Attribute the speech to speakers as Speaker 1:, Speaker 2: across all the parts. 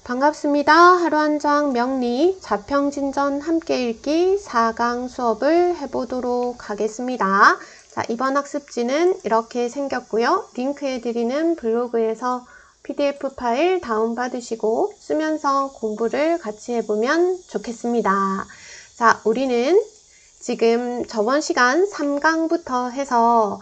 Speaker 1: 반갑습니다. 하루 한 장 명리 자평진전 함께 읽기 4강 수업을 해보도록 하겠습니다. 자, 이번 학습지는 이렇게 생겼고요. 링크해 드리는 블로그에서 PDF 파일 다운받으시고 쓰면서 공부를 같이 해보면 좋겠습니다. 자, 우리는 지금 저번 시간 3강부터 해서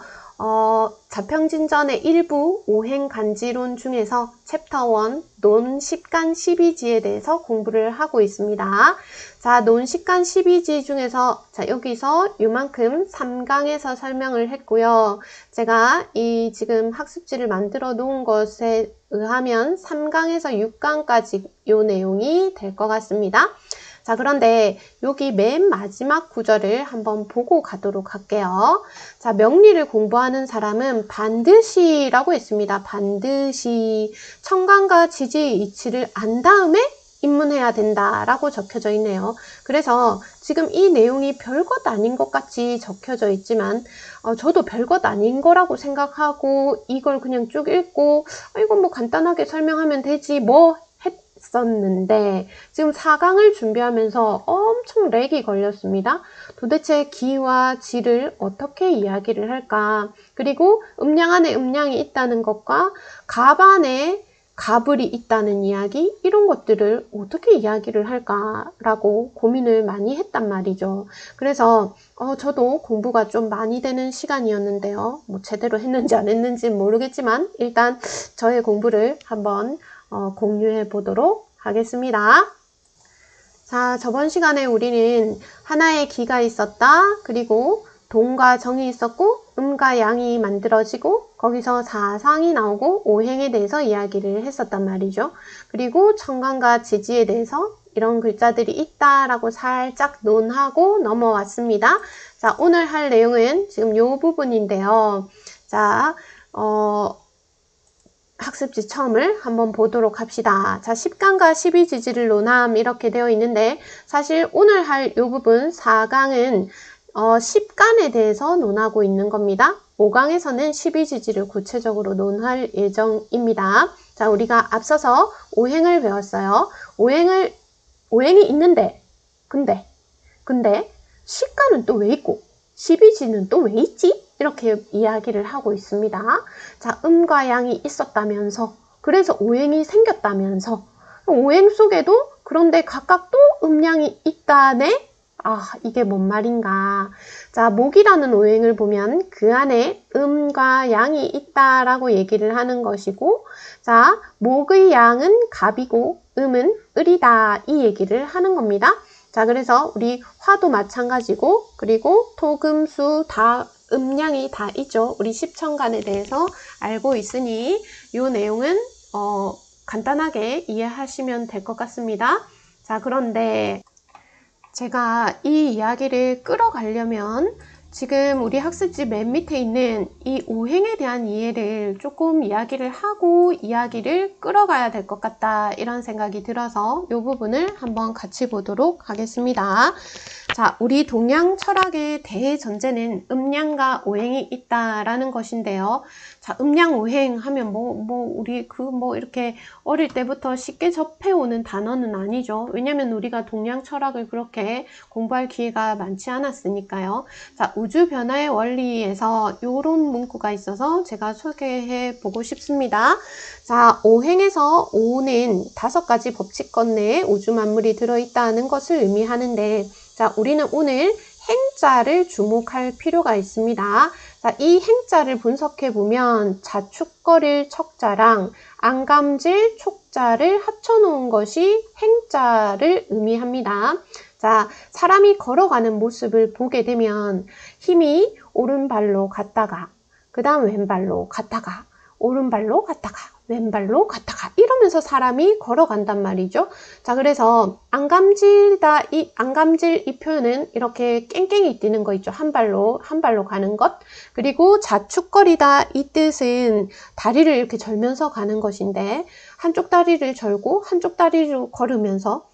Speaker 1: 자평진전의 일부 오행간지론 중에서 챕터 1 논십간 12지에 대해서 공부를 하고 있습니다. 자, 논십간 12지 중에서 자, 여기서 요만큼 3강에서 설명을 했고요. 제가 이 지금 학습지를 만들어 놓은 것에 의하면 3강에서 6강까지 요 내용이 될 것 같습니다. 자, 그런데 여기 맨 마지막 구절을 한번 보고 가도록 할게요. 자, 명리를 공부하는 사람은 반드시 라고 했습니다. 반드시 청간과 지지의 이치를 안 다음에 입문해야 된다 라고 적혀져 있네요. 그래서 지금 이 내용이 별것 아닌 것 같이 적혀져 있지만 저도 별것 아닌 거라고 생각하고 이걸 그냥 쭉 읽고 이건 뭐 간단하게 설명하면 되지 뭐 했었는데 지금 4강을 준비하면서 엄청 렉이 걸렸습니다. 도대체 기와 지를 어떻게 이야기를 할까? 그리고 음양 안에 음양이 있다는 것과 갑 안에 가불이 있다는 이야기 이런 것들을 어떻게 이야기를 할까라고 고민을 많이 했단 말이죠. 그래서 저도 공부가 좀 많이 되는 시간이었는데요. 뭐 제대로 했는지 안 했는지 모르겠지만 일단 저의 공부를 한번 공유해 보도록 하겠습니다. 자, 저번 시간에 우리는 하나의 기가 있었다. 그리고 동과 정이 있었고 음과 양이 만들어지고 거기서 사상이 나오고 오행에 대해서 이야기를 했었단 말이죠. 그리고 청간과 지지에 대해서 이런 글자들이 있다라고 살짝 논하고 넘어왔습니다. 자, 오늘 할 내용은 지금 요 부분인데요. 자, 학습지 처음을 한번 보도록 합시다. 자, 10강과 12지지를 논함 이렇게 되어 있는데 사실 오늘 할 이 부분 4강은 10간에 대해서 논하고 있는 겁니다. 5강에서는 12지지를 구체적으로 논할 예정입니다. 자, 우리가 앞서서 오행을 배웠어요. 오행이 있는데 근데 10간은 또 왜 있고 12지는 또 왜 있지? 이렇게 이야기를 하고 있습니다. 자, 음과 양이 있었다면서 그래서 오행이 생겼다면서 오행 속에도 그런데 각각 또 음양이 있다네? 아, 이게 뭔 말인가. 자, 목이라는 오행을 보면 그 안에 음과 양이 있다라고 얘기를 하는 것이고 자, 목의 양은 갑이고 음은 을이다 이 얘기를 하는 겁니다. 자, 그래서 우리 화도 마찬가지고 그리고 토, 금, 수 다 음양이 다 있죠. 우리 십천간에 대해서 알고 있으니 이 내용은 간단하게 이해하시면 될 것 같습니다. 자, 그런데 제가 이 이야기를 끌어가려면 지금 우리 학습지 맨 밑에 있는 이 오행에 대한 이해를 조금 이야기를 하고 이야기를 끌어가야 될 것 같다 이런 생각이 들어서 이 부분을 한번 같이 보도록 하겠습니다. 자, 우리 동양 철학의 대전제는 음양과 오행이 있다라는 것인데요. 자, 음양 오행 하면 우리 이렇게 어릴 때부터 쉽게 접해오는 단어는 아니죠. 왜냐면 우리가 동양 철학을 그렇게 공부할 기회가 많지 않았으니까요. 자, 우주 변화의 원리에서 이런 문구가 있어서 제가 소개해 보고 싶습니다. 자, 오행에서 오는 5가지 법칙권 내에 우주 만물이 들어있다는 것을 의미하는데 자, 우리는 오늘 행자를 주목할 필요가 있습니다. 자, 이 행자를 분석해 보면 자축거릴 척자랑 안감질 촉자를 합쳐놓은 것이 행자를 의미합니다. 자, 사람이 걸어가는 모습을 보게 되면 힘이 오른발로 갔다가 그 다음 왼발로 갔다가 오른발로 갔다가 왼발로 갔다가 이러면서 사람이 걸어간단 말이죠. 자, 그래서 안감질 이 표현은 이렇게 깽깽이 뛰는 거 있죠. 한 발로 가는 것. 그리고 자축거리다 이 뜻은 다리를 이렇게 절면서 가는 것인데 한쪽 다리를 절고 한쪽 다리로 걸으면서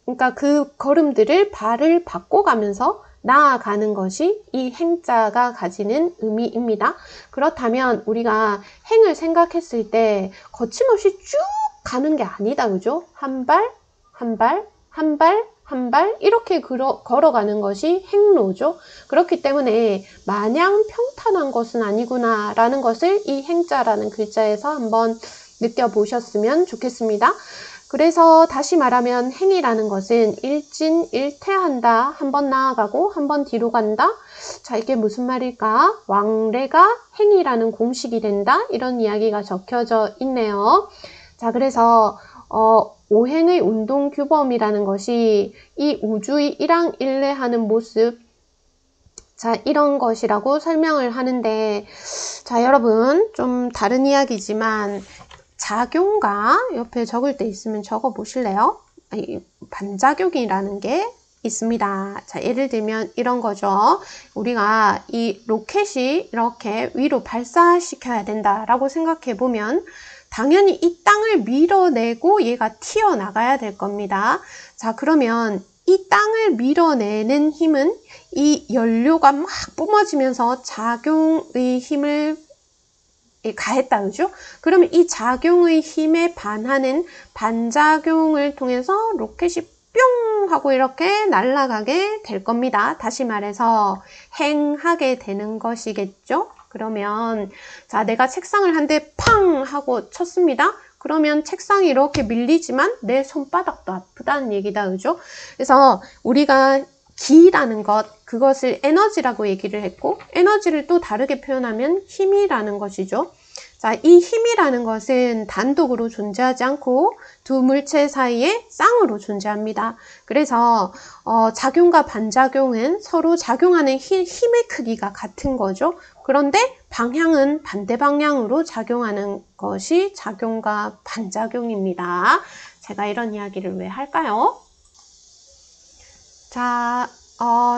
Speaker 1: 그러니까 그 걸음들을 발을 바꿔가면서 나아가는 것이 이 행자가 가지는 의미입니다. 그렇다면 우리가 행을 생각했을 때 거침없이 쭉 가는 게 아니다. 그죠? 한 발, 한 발, 한 발, 한 발 이렇게 걸어가는 것이 행로죠. 그렇기 때문에 마냥 평탄한 것은 아니구나 라는 것을 이 행자라는 글자에서 한번 느껴보셨으면 좋겠습니다. 그래서 다시 말하면 행이라는 것은 일진일퇴한다. 한 번 나아가고 한 번 뒤로 간다. 자, 이게 무슨 말일까? 왕래가 행이라는 공식이 된다. 이런 이야기가 적혀져 있네요. 자, 그래서 오행의 운동규범이라는 것이 이 우주의 일항일래하는 모습, 자, 이런 것이라고 설명을 하는데, 자, 여러분 좀 다른 이야기지만 작용가 옆에 적을 때 있으면 적어 보실래요? 반작용이라는 게 있습니다. 자, 예를 들면 이런 거죠. 우리가 이 로켓이 이렇게 위로 발사시켜야 된다라고 생각해 보면 당연히 이 땅을 밀어내고 얘가 튀어나가야 될 겁니다. 자, 그러면 이 땅을 밀어내는 힘은 이 연료가 막 뿜어지면서 작용의 힘을 가했다. 그죠? 그러면 이 작용의 힘에 반하는 반작용을 통해서 로켓이 뿅 하고 이렇게 날아가게 될 겁니다. 다시 말해서 행하게 되는 것이겠죠? 그러면 자, 내가 책상을 한 대 팡 하고 쳤습니다. 그러면 책상이 이렇게 밀리지만 내 손바닥도 아프다는 얘기다. 그죠? 그래서 우리가 기라는 것, 그것을 에너지라고 얘기를 했고, 에너지를 또 다르게 표현하면 힘이라는 것이죠. 자, 이 힘이라는 것은 단독으로 존재하지 않고 두 물체 사이에 쌍으로 존재합니다. 그래서 작용과 반작용은 서로 작용하는 힘의 크기가 같은 거죠. 그런데 방향은 반대 방향으로 작용하는 것이 작용과 반작용입니다. 제가 이런 이야기를 왜 할까요? 자,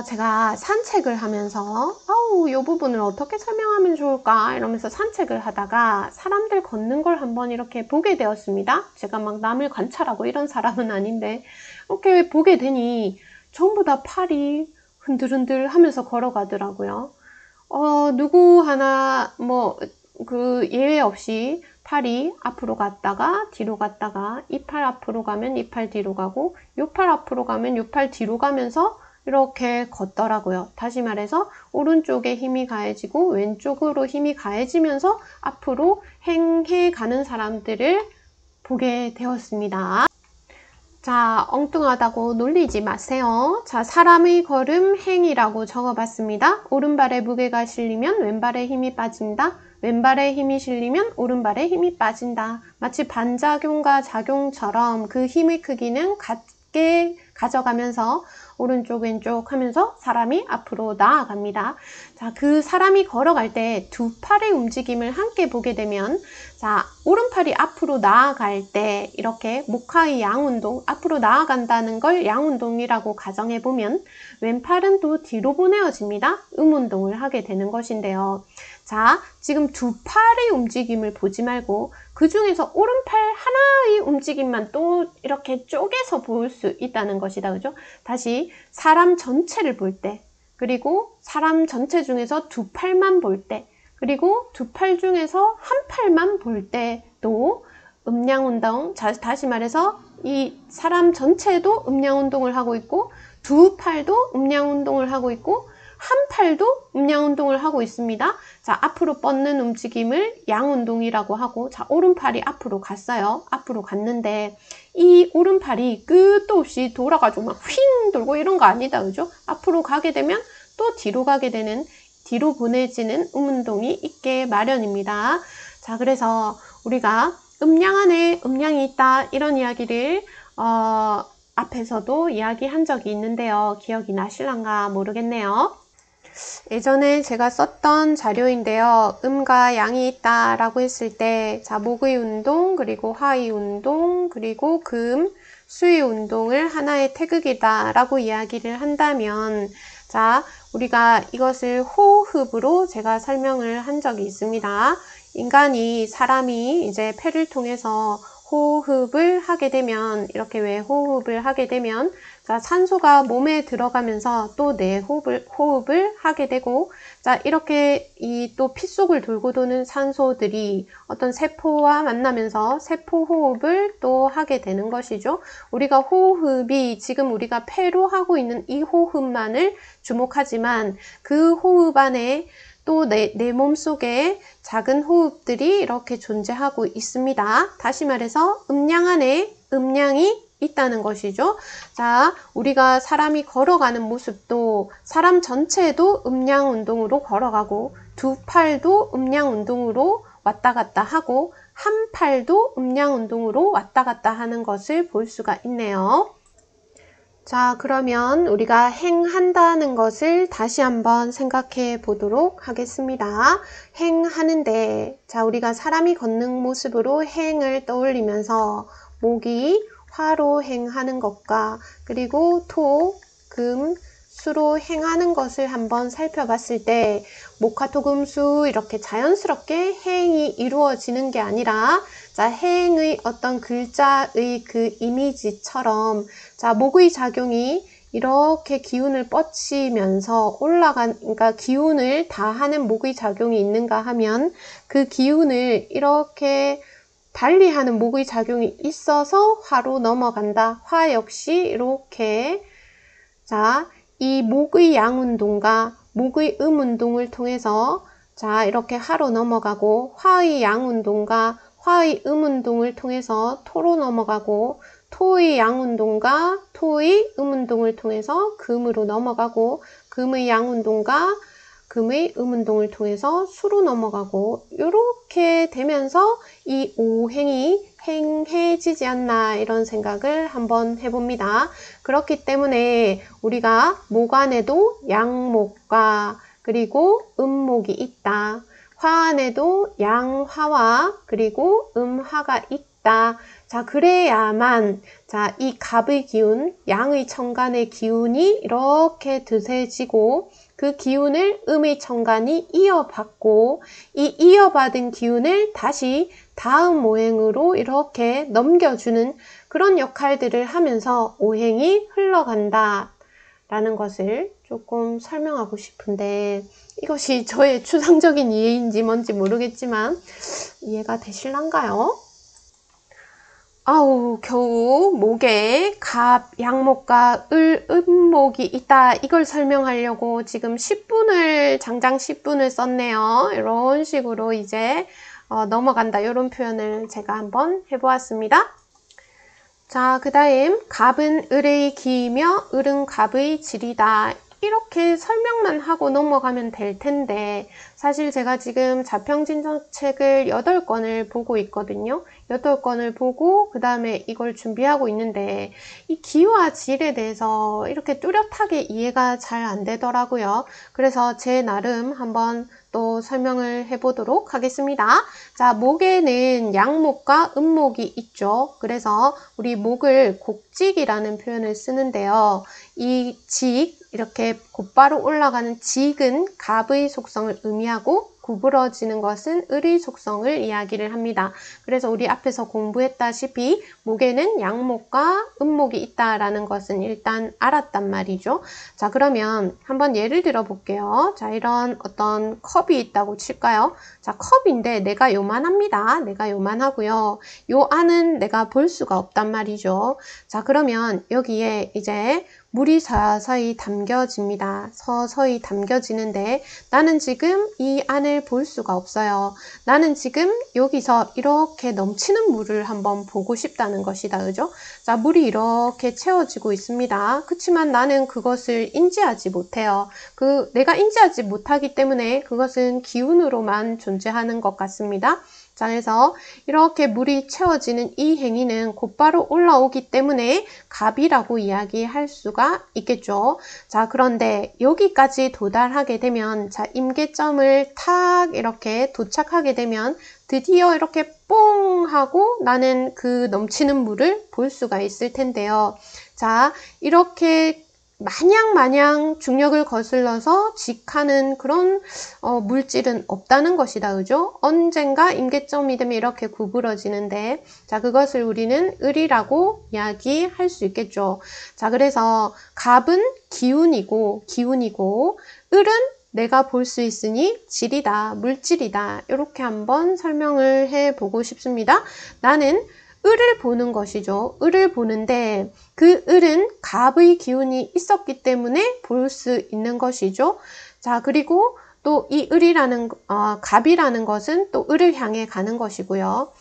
Speaker 1: 제가 산책을 하면서 이 부분을 어떻게 설명하면 좋을까 이러면서 산책을 하다가 사람들 걷는 걸 한번 이렇게 보게 되었습니다. 제가 막 남을 관찰하고 이런 사람은 아닌데 이렇게 보게 되니 전부 다 팔이 흔들흔들 하면서 걸어가더라고요. 누구 하나 그 예외 없이 팔이 앞으로 갔다가 뒤로 갔다가 이 팔 앞으로 가면 이 팔 뒤로 가고 요 팔 앞으로 가면 요 팔 뒤로 가면서 이렇게 걷더라고요. 다시 말해서 오른쪽에 힘이 가해지고 왼쪽으로 힘이 가해지면서 앞으로 행해 가는 사람들을 보게 되었습니다. 자, 엉뚱하다고 놀리지 마세요. 자, 사람의 걸음 행이라고 적어봤습니다. 오른발에 무게가 실리면 왼발에 힘이 빠진다. 왼발에 힘이 실리면 오른발에 힘이 빠진다. 마치 반작용과 작용처럼 그 힘의 크기는 같게 가져가면서 오른쪽 왼쪽 하면서 사람이 앞으로 나아갑니다. 자, 그 사람이 걸어갈 때 두 팔의 움직임을 함께 보게 되면 자, 오른팔이 앞으로 나아갈 때 이렇게 목하의 양운동, 앞으로 나아간다는 걸 양운동이라고 가정해 보면 왼팔은 또 뒤로 보내어집니다. 음운동을 하게 되는 것인데요. 자, 지금 두 팔의 움직임을 보지 말고 그 중에서 오른팔 하나의 움직임만 또 이렇게 쪼개서 볼 수 있다는 것이다. 그죠? 다시 사람 전체를 볼 때, 그리고 사람 전체 중에서 두 팔만 볼 때, 그리고 두 팔 중에서 한 팔만 볼 때도 음양운동, 다시 말해서 이 사람 전체도 음양운동을 하고 있고 두 팔도 음양운동을 하고 있고 한 팔도 음양운동을 하고 있습니다. 자, 앞으로 뻗는 움직임을 양운동이라고 하고 자, 오른팔이 앞으로 갔어요. 앞으로 갔는데 이 오른팔이 끝도 없이 돌아가지고 막 휙 돌고 이런 거 아니다. 그죠? 앞으로 가게 되면 또 뒤로 가게 되는 뒤로 보내지는 음운동이 있게 마련입니다. 자, 그래서 우리가 음양 안에 음양이 있다 이런 이야기를 앞에서도 이야기한 적이 있는데요. 기억이 나실란가 모르겠네요. 예전에 제가 썼던 자료인데요. 음과 양이 있다 라고 했을 때 자, 목의 운동, 그리고 화의 운동, 그리고 금, 수의 운동을 하나의 태극이다 라고 이야기를 한다면 자, 우리가 이것을 호흡으로 제가 설명을 한 적이 있습니다. 사람이 이제 폐를 통해서 호흡을 하게 되면, 이렇게 왜 호흡을 하게 되면, 자, 산소가 몸에 들어가면서 또 내 호흡을 하게 되고, 자, 이렇게 또 피 속을 돌고 도는 산소들이 어떤 세포와 만나면서 세포 호흡을 또 하게 되는 것이죠. 우리가 호흡이 지금 우리가 폐로 하고 있는 이 호흡만을 주목하지만 그 호흡 안에 또 내 몸속에 작은 호흡들이 이렇게 존재하고 있습니다. 다시 말해서 음량 안에 음량이 있다는 것이죠. 자, 우리가 사람이 걸어가는 모습도 사람 전체도 음량 운동으로 걸어가고 두 팔도 음량 운동으로 왔다 갔다 하고 한 팔도 음량 운동으로 왔다 갔다 하는 것을 볼 수가 있네요. 자, 그러면 우리가 행한다는 것을 다시 한번 생각해 보도록 하겠습니다. 행하는데, 자, 우리가 사람이 걷는 모습으로 행을 떠올리면서 목이 화로 행하는 것과 그리고 토, 금, 수로 행하는 것을 한번 살펴봤을 때 목화토금수 이렇게 자연스럽게 행이 이루어지는 게 아니라 자, 행의 어떤 글자의 그 이미지처럼 자, 목의 작용이 이렇게 기운을 뻗치면서 그러니까 기운을 다하는 목의 작용이 있는가 하면 그 기운을 이렇게 달리하는 목의 작용이 있어서 화로 넘어간다. 화 역시 이렇게 자, 이 목의 양 운동과 목의 음 운동을 통해서 자, 이렇게 하로 넘어가고 화의 양 운동과 화의 음 운동을 통해서 토로 넘어가고 토의 양 운동과 토의 음 운동을 통해서 금으로 넘어가고 금의 양 운동과 금의 음 운동을 통해서 수로 넘어가고 이렇게 되면서 이 오행이 행해지지 않나 이런 생각을 한번 해봅니다. 그렇기 때문에 우리가 목 안에도 양목과 그리고 음목이 있다. 화 안에도 양화와 그리고 음화가 있다. 자, 그래야만 자, 이 갑의 기운, 양의 천간의 기운이 이렇게 드세지고 그 기운을 음의 천간이 이어받고 이 이어받은 기운을 다시 다음 오행으로 이렇게 넘겨주는 그런 역할들을 하면서 오행이 흘러간다 라는 것을 조금 설명하고 싶은데 이것이 저의 추상적인 이해인지 뭔지 모르겠지만 이해가 되실란가요? 아우, 겨우 목에 갑, 양목과 을, 음목이 있다. 이걸 설명하려고 지금 장장 10분을 썼네요. 이런 식으로 이제 넘어간다. 이런 표현을 제가 한번 해보았습니다. 자, 그 다음 갑은 을의 기이며 을은 갑의 질이다. 이렇게 설명만 하고 넘어가면 될 텐데 사실 제가 지금 자평진전책을 8권을 보고 있거든요. 8권을 보고 그 다음에 이걸 준비하고 있는데 이 기와 질에 대해서 이렇게 뚜렷하게 이해가 잘 안 되더라고요. 그래서 제 나름 한번 또 설명을 해보도록 하겠습니다. 자, 목에는 양목과 음목이 있죠. 그래서 우리 목을 곡직이라는 표현을 쓰는데요. 이 직, 이렇게 곧바로 올라가는 직은 갑의 속성을 의미하고 구부러지는 것은 을의 속성을 이야기를 합니다. 그래서 우리 앞에서 공부했다시피 목에는 양목과 음목이 있다라는 것은 일단 알았단 말이죠. 자, 그러면 한번 예를 들어 볼게요. 자, 이런 어떤 컵이 있다고 칠까요? 자, 컵인데 내가 요만합니다. 내가 요만하고요. 요 안은 내가 볼 수가 없단 말이죠. 자, 그러면 여기에 이제 물이 서서히 담겨집니다. 서서히 담겨지는데 나는 지금 이 안을 볼 수가 없어요. 나는 지금 여기서 이렇게 넘치는 물을 한번 보고 싶다는 것이다. 그죠? 자, 물이 이렇게 채워지고 있습니다. 그렇지만 나는 그것을 인지하지 못해요. 내가 인지하지 못하기 때문에 그것은 기운으로만 존재하는 것 같습니다. 자, 그래서 이렇게 물이 채워지는 이 행위는 곧바로 올라오기 때문에 갑이라고 이야기할 수가 있겠죠. 자, 그런데 여기까지 도달하게 되면 자, 임계점을 탁 이렇게 도착하게 되면 드디어 이렇게 뽕 하고 나는 그 넘치는 물을 볼 수가 있을 텐데요. 자, 이렇게 마냥 중력을 거슬러서 직하는 그런 물질은 없다는 것이다. 그죠? 언젠가 임계점이 되면 이렇게 구부러지는데, 자, 그것을 우리는 을이라고 이야기할 수 있겠죠. 자, 그래서 갑은 기운이고, 을은 내가 볼 수 있으니 질이다, 물질이다. 이렇게 한번 설명을 해보고 싶습니다. 나는 을을 보는 것이죠. 을을 보는데 그 을은 갑의 기운이 있었기 때문에 볼 수 있는 것이죠. 자, 그리고 또 이 을이라는 갑이라는 것은 또 을을 향해 가는 것이고요.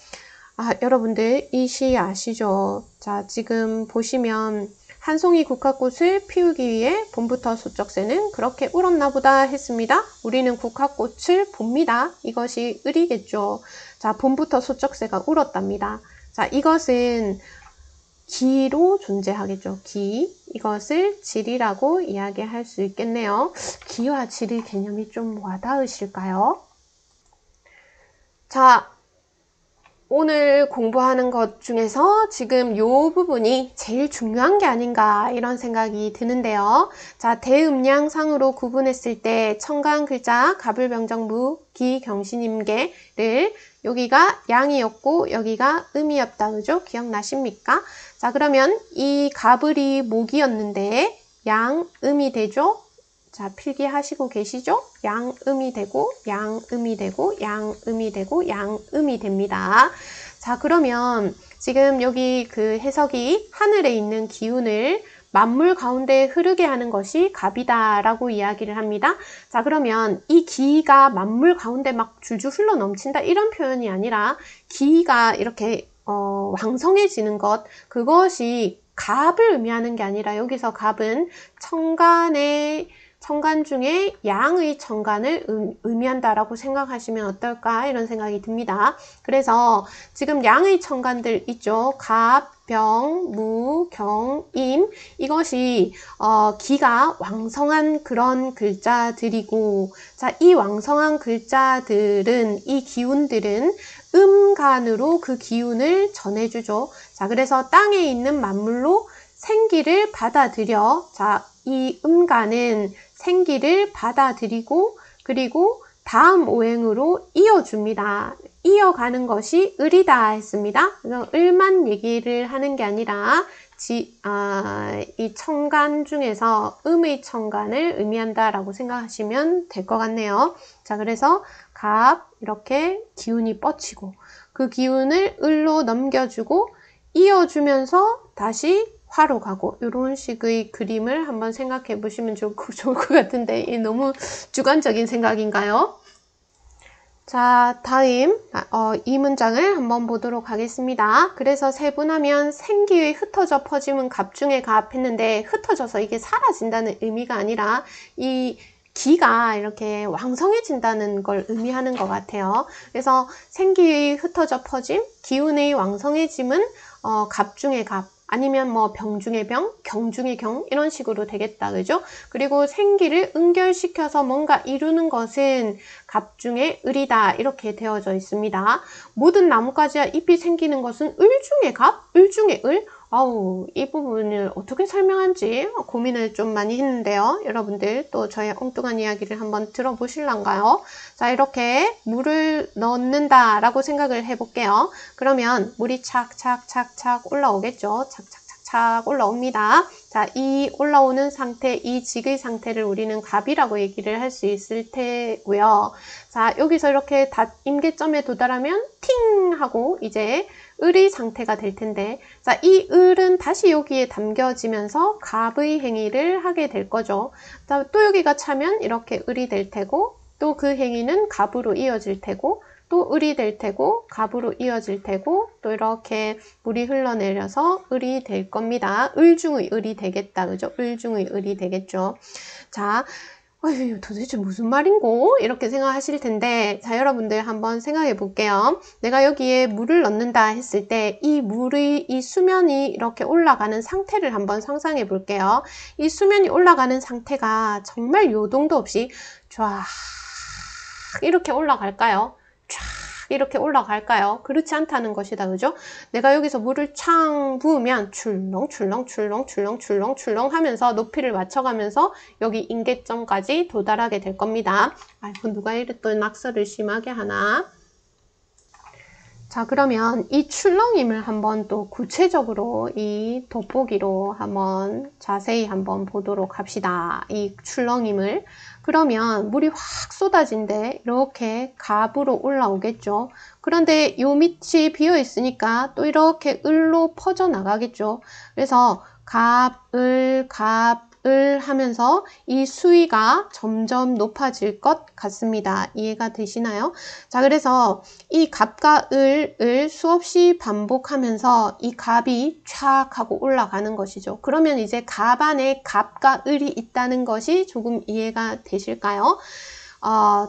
Speaker 1: 여러분들 이 시 아시죠? 자, 지금 보시면 한 송이 국화꽃을 피우기 위해 봄부터 소쩍새는 그렇게 울었나 보다 했습니다. 우리는 국화꽃을 봅니다. 이것이 을이겠죠. 자, 봄부터 소쩍새가 울었답니다. 자, 이것은 기로 존재하겠죠. 기. 이것을 질이라고 이야기할 수 있겠네요. 기와 질의 개념이 좀 와닿으실까요? 자, 오늘 공부하는 것 중에서 지금 요 부분이 제일 중요한 게 아닌가 이런 생각이 드는데요. 자, 대음량상으로 구분했을 때 청간 글자 갑을병정무 기경신임계를 여기가 양이었고 여기가 음이었다. 그죠? 기억나십니까? 자, 그러면 이 갑을이 목이었는데 양음이 되죠? 자, 필기하시고 계시죠? 양음이 되고, 양음이 되고, 양음이 되고, 양음이 됩니다. 자, 그러면 지금 여기 그 해석이 하늘에 있는 기운을 만물 가운데 흐르게 하는 것이 갑이다 라고 이야기를 합니다. 자, 그러면 이 기가 만물 가운데 막 줄줄 흘러 넘친다 이런 표현이 아니라 기가 이렇게 왕성해지는 것, 그것이 갑을 의미하는 게 아니라 여기서 갑은 청간 중에 양의 청간을 의미한다라고 생각하시면 어떨까 이런 생각이 듭니다. 그래서 지금 양의 청간들 있죠. 갑, 병, 무, 경, 임 이것이 기가 왕성한 그런 글자들이고 자, 이 왕성한 글자들은 이 기운들은 음간으로 그 기운을 전해주죠. 자, 그래서 땅에 있는 만물로 생기를 받아들여 자, 이 음간은 생기를 받아들이고 그리고 다음 오행으로 이어줍니다. 이어가는 것이 을이다 했습니다. 그래서 을만 얘기를 하는 게 아니라 이 청간 중에서 음의 청간을 의미한다라고 생각하시면 될 것 같네요. 자, 그래서 갑 이렇게 기운이 뻗치고 그 기운을 을로 넘겨주고 이어주면서 다시 화로 가고 이런 식의 그림을 한번 생각해 보시면 좋을 것 같은데 너무 주관적인 생각인가요? 자, 다음 이 문장을 한번 보도록 하겠습니다. 그래서 세분하면 생기의 흩어져 퍼짐은 갑 중에 갑 했는데 흩어져서 이게 사라진다는 의미가 아니라 이 기가 이렇게 왕성해진다는 걸 의미하는 것 같아요. 그래서 생기의 흩어져 퍼짐, 기운의 왕성해짐은 갑 중에 갑, 아니면 뭐 병 중에 병, 경 중에 경 이런 식으로 되겠다. 그죠? 그리고 생기를 응결시켜서 뭔가 이루는 것은 갑 중에 을이다. 이렇게 되어져 있습니다. 모든 나뭇가지와 잎이 생기는 것은 을 중에 갑, 을 중에 을. 이 부분을 어떻게 설명할지 고민을 좀 많이 했는데요. 여러분들 또 저의 엉뚱한 이야기를 한번 들어보실란가요? 자, 이렇게 물을 넣는다라고 생각을 해볼게요. 그러면 물이 착착착착 올라오겠죠. 착착착착 올라옵니다. 자, 이 올라오는 상태, 이 직의 상태를 우리는 갑이라고 얘기를 할 수 있을 테고요. 자, 여기서 이렇게 임계점에 도달하면 팅 하고 이제 을의 상태가 될 텐데 자, 이 을은 다시 여기에 담겨지면서 갑의 행위를 하게 될 거죠. 자, 또 여기가 차면 이렇게 을이 될 테고 또 그 행위는 갑으로 이어질 테고 또 을이 될 테고 갑으로 이어질 테고 또 이렇게 물이 흘러내려서 을이 될 겁니다. 을 중의 을이 되겠다. 그죠? 을 중의 을이 되겠죠. 자, 도대체 무슨 말인고? 이렇게 생각하실 텐데 자, 여러분들 한번 생각해 볼게요. 내가 여기에 물을 넣는다 했을 때 이 물의 이 수면이 이렇게 올라가는 상태를 한번 상상해 볼게요. 이 수면이 올라가는 상태가 정말 요동도 없이 쫙 이렇게 올라갈까요? 쫙 이렇게 올라갈까요? 그렇지 않다는 것이다. 그죠? 내가 여기서 물을 창 부으면 출렁출렁 하면서 높이를 맞춰가면서 여기 임계점까지 도달하게 될 겁니다. 아이고, 누가 이래 또 낙서를 심하게 하나? 자, 그러면 이 출렁임을 한번 또 구체적으로 이 돋보기로 한번 자세히 한번 보도록 합시다. 이 출렁임을. 그러면 물이 확 쏟아진데 이렇게 갑으로 올라오겠죠. 그런데 요 밑이 비어 있으니까 또 이렇게 을로 퍼져 나가겠죠. 그래서 갑을 하면서 이 수위가 점점 높아질 것 같습니다. 이해가 되시나요? 자, 그래서 이 갑과 을을 수없이 반복하면서 이 갑이 촥 하고 올라가는 것이죠. 그러면 이제 갑 안에 갑과 을이 있다는 것이 조금 이해가 되실까요?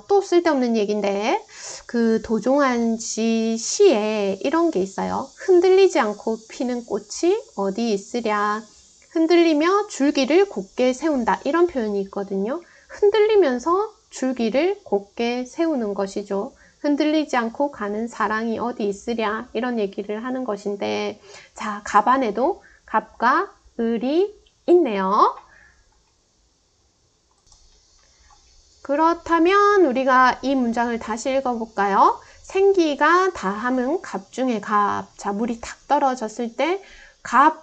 Speaker 1: 또 쓸데없는 얘기인데 그 도종환 씨 시에 이런 게 있어요. 흔들리지 않고 피는 꽃이 어디 있으랴. 흔들리며 줄기를 곧게 세운다. 이런 표현이 있거든요. 흔들리면서 줄기를 곧게 세우는 것이죠. 흔들리지 않고 가는 사랑이 어디 있으랴. 이런 얘기를 하는 것인데, 자, 갑 안에도 갑과 을이 있네요. 그렇다면 우리가 이 문장을 다시 읽어볼까요? 생기가 다함은 갑 중에 갑. 자, 물이 탁 떨어졌을 때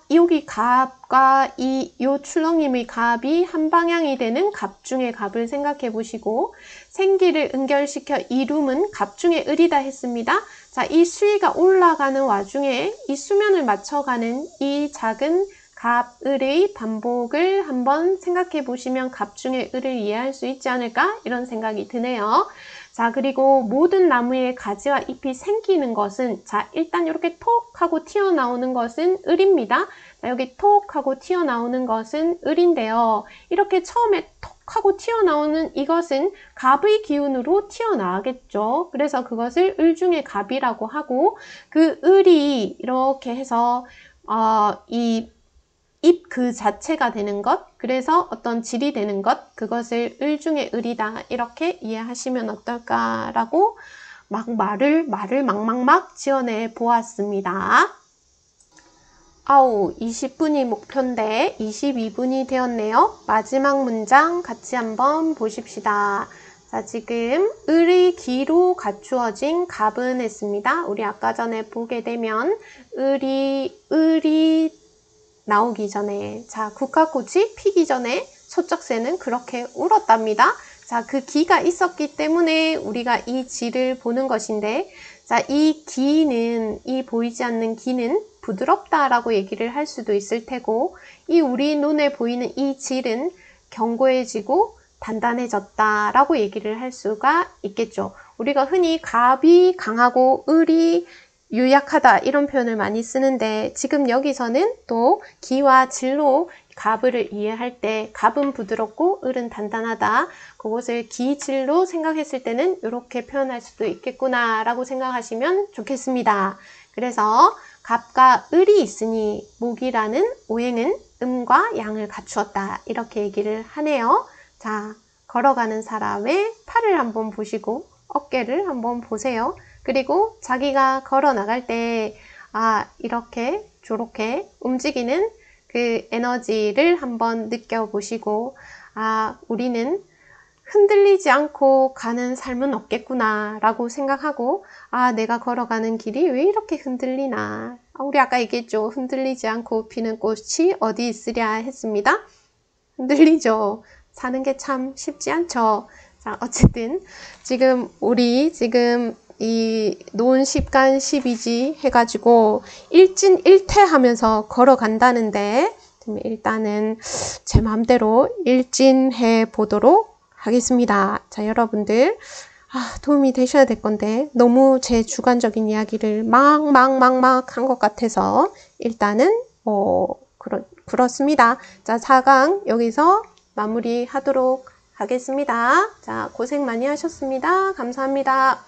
Speaker 1: 여기 갑과 요 출렁임의 갑이 한 방향이 되는 갑 중에 갑을 생각해 보시고, 생기를 연결시켜 이룸은 갑 중에 을이다 했습니다. 자, 이 수위가 올라가는 와중에 이 수면을 맞춰가는 이 작은 갑, 을의 반복을 한번 생각해 보시면 갑 중에 을을 이해할 수 있지 않을까? 이런 생각이 드네요. 자, 그리고 모든 나무의 가지와 잎이 생기는 것은, 자, 일단 이렇게 톡 하고 튀어나오는 것은 을입니다. 자, 여기 톡 하고 튀어나오는 것은 을인데요. 이렇게 처음에 톡 하고 튀어나오는 이것은 갑의 기운으로 튀어나가겠죠. 그래서 그것을 을 중에 갑이라고 하고, 그 을이 이렇게 해서 이 잎 그 자체가 되는 것, 그래서 어떤 질이 되는 것, 그것을 을 중에 을이다 이렇게 이해하시면 어떨까라고 말을 막 지어내 보았습니다. 20분이 목표인데 22분이 되었네요. 마지막 문장 같이 한번 보십시다. 자, 지금 을의 기로 갖추어진 갑은 했습니다. 우리 아까 전에 보게 되면 을이 나오기 전에, 자, 국화꽃이 피기 전에 소쩍새는 그렇게 울었답니다. 자, 그 기가 있었기 때문에 우리가 이 질을 보는 것인데, 자, 이 기는, 이 보이지 않는 기는 부드럽다라고 얘기를 할 수도 있을 테고, 이 우리 눈에 보이는 이 질은 견고해지고 단단해졌다라고 얘기를 할 수가 있겠죠. 우리가 흔히 갑이 강하고 을이 유약하다 이런 표현을 많이 쓰는데, 지금 여기서는 또 기와 질로 갑을 이해할 때 갑은 부드럽고 을은 단단하다, 그것을 기, 질로 생각했을 때는 이렇게 표현할 수도 있겠구나 라고 생각하시면 좋겠습니다. 그래서 갑과 을이 있으니 목이라는 오행은 음과 양을 갖추었다 이렇게 얘기를 하네요. 자, 걸어가는 사람의 팔을 한번 보시고 어깨를 한번 보세요. 그리고 자기가 걸어 나갈 때 이렇게 저렇게 움직이는 그 에너지를 한번 느껴보시고, 우리는 흔들리지 않고 가는 삶은 없겠구나 라고 생각하고, 내가 걸어가는 길이 왜 이렇게 흔들리나. 우리 아까 얘기했죠. 흔들리지 않고 피는 꽃이 어디 있으랴 했습니다. 흔들리죠. 사는 게 참 쉽지 않죠. 자, 어쨌든 우리 이 논 10간 12지 해가지고 일진일퇴하면서 걸어간다는데, 일단은 제 마음대로 일진해 보도록 하겠습니다. 자, 여러분들 도움이 되셔야 될 건데 너무 제 주관적인 이야기를 막 한 것 같아서 일단은 그렇습니다. 자, 4강 여기서 마무리하도록 하겠습니다. 자, 고생 많이 하셨습니다. 감사합니다.